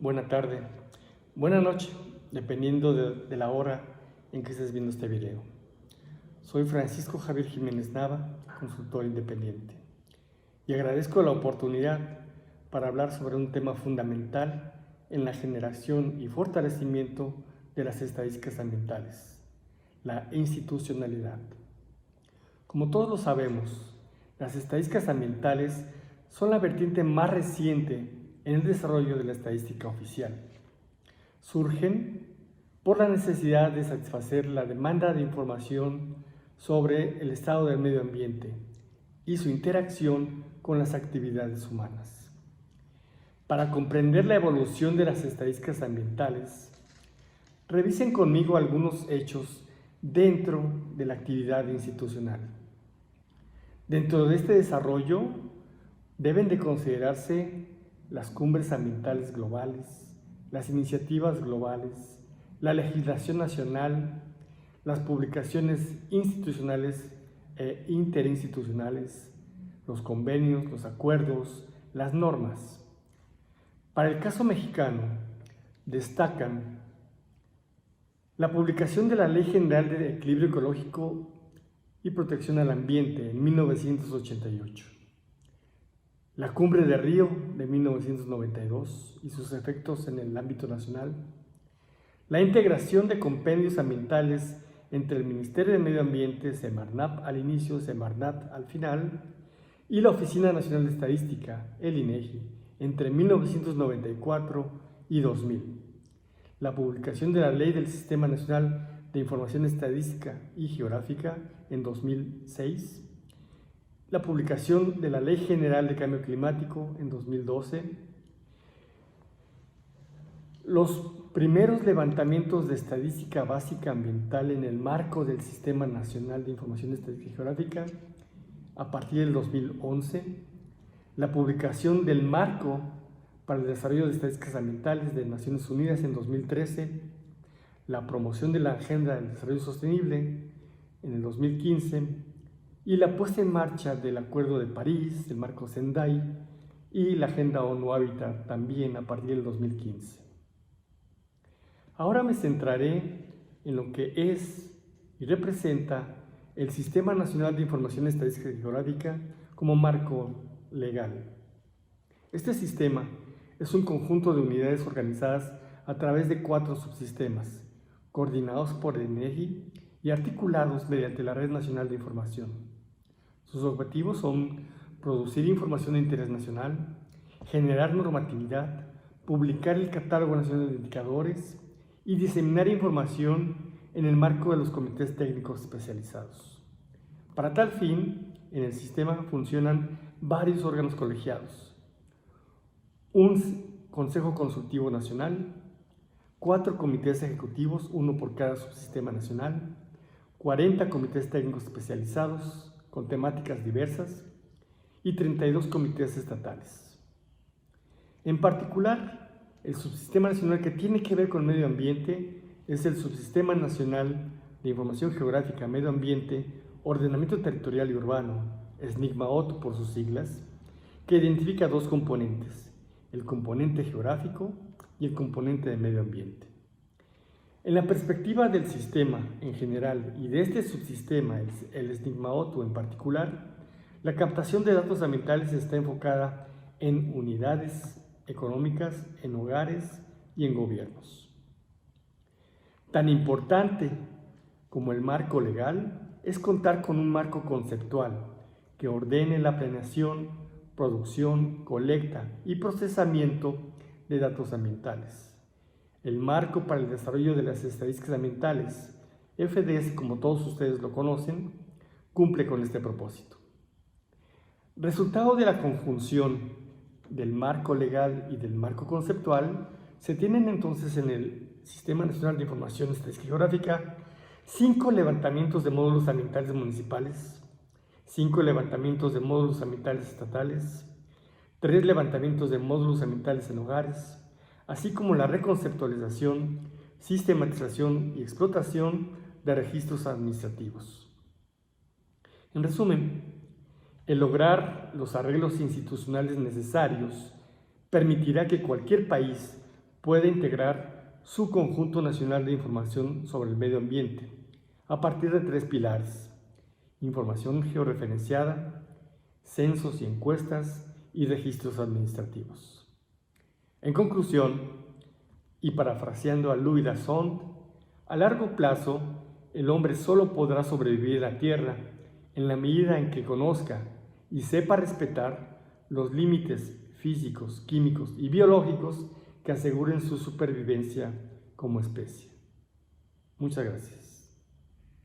buena tarde, buena noche, dependiendo de la hora en que estés viendo este video. Soy Francisco Javier Jiménez Nava, consultor independiente, y agradezco la oportunidad para hablar sobre un tema fundamental en la generación y fortalecimiento de las estadísticas ambientales, la institucionalidad. Como todos lo sabemos, las estadísticas ambientales son la vertiente más reciente en el desarrollo de la estadística oficial. Surgen por la necesidad de satisfacer la demanda de información sobre el estado del medio ambiente y su interacción con las actividades humanas. Para comprender la evolución de las estadísticas ambientales, revisen conmigo algunos hechos dentro de la actividad institucional. Dentro de este desarrollo deben de considerarse las cumbres ambientales globales, las iniciativas globales, la legislación nacional, las publicaciones institucionales e interinstitucionales, los convenios, los acuerdos, las normas. Para el caso mexicano, destacan la publicación de la Ley General de Equilibrio Ecológico y Protección al Ambiente en 1988, la Cumbre de Río de 1992 y sus efectos en el ámbito nacional, la integración de compendios ambientales entre el Ministerio de Medio Ambiente, Semarnat al inicio, Semarnat al final, y la Oficina Nacional de Estadística, el INEGI, entre 1994 y 2000, la publicación de la Ley del Sistema Nacional de Información Estadística y Geográfica en 2006, la publicación de la Ley General de Cambio Climático en 2012, los primeros levantamientos de estadística básica ambiental en el marco del Sistema Nacional de Información Estadística y Geográfica a partir del 2011, la publicación del Marco para el Desarrollo de Estadísticas Ambientales de Naciones Unidas en 2013, la promoción de la Agenda del Desarrollo Sostenible en el 2015 y la puesta en marcha del Acuerdo de París, el Marco Sendai y la Agenda ONU Hábitat también a partir del 2015. Ahora me centraré en lo que es y representa el Sistema Nacional de Información Estadística y Geográfica como marco legal. Este sistema es un conjunto de unidades organizadas a través de 4 subsistemas, coordinados por el INEGI y articulados mediante la Red Nacional de Información. Sus objetivos son producir información de interés nacional, generar normatividad, publicar el Catálogo Nacional de Indicadores y diseminar información en el marco de los comités técnicos especializados. Para tal fin, en el sistema funcionan varios órganos colegiados, un Consejo Consultivo Nacional, 4 comités ejecutivos, uno por cada subsistema nacional, 40 comités técnicos especializados con temáticas diversas y 32 comités estatales. En particular, el subsistema nacional que tiene que ver con medio ambiente es el Subsistema Nacional de Información Geográfica, Medio Ambiente, Ordenamiento Territorial y Urbano, SNIGMAOT por sus siglas, que identifica 2 componentes, el componente geográfico y el componente de medio ambiente. En la perspectiva del sistema en general y de este subsistema, el SNIGMAOT en particular, la captación de datos ambientales está enfocada en unidades económicas, en hogares y en gobiernos. Tan importante como el marco legal es contar con un marco conceptual que ordene la planeación, producción, colecta y procesamiento de datos ambientales. El Marco para el Desarrollo de las Estadísticas Ambientales, FDS, como todos ustedes lo conocen, cumple con este propósito. Resultado de la conjunción del marco legal y del marco conceptual, se tienen entonces en el Sistema Nacional de Información Estadística y Geográfica 5 levantamientos de módulos ambientales municipales, 5 levantamientos de módulos ambientales estatales, 3 levantamientos de módulos ambientales en hogares, así como la reconceptualización, sistematización y explotación de registros administrativos. En resumen, el lograr los arreglos institucionales necesarios permitirá que cualquier país pueda integrar su conjunto nacional de información sobre el medio ambiente a partir de 3 pilares: información georreferenciada, censos y encuestas y registros administrativos. En conclusión, y parafraseando a Louis Dasson, a largo plazo el hombre solo podrá sobrevivir a la Tierra en la medida en que conozca y sepa respetar los límites físicos, químicos y biológicos que aseguren su supervivencia como especie. Muchas gracias.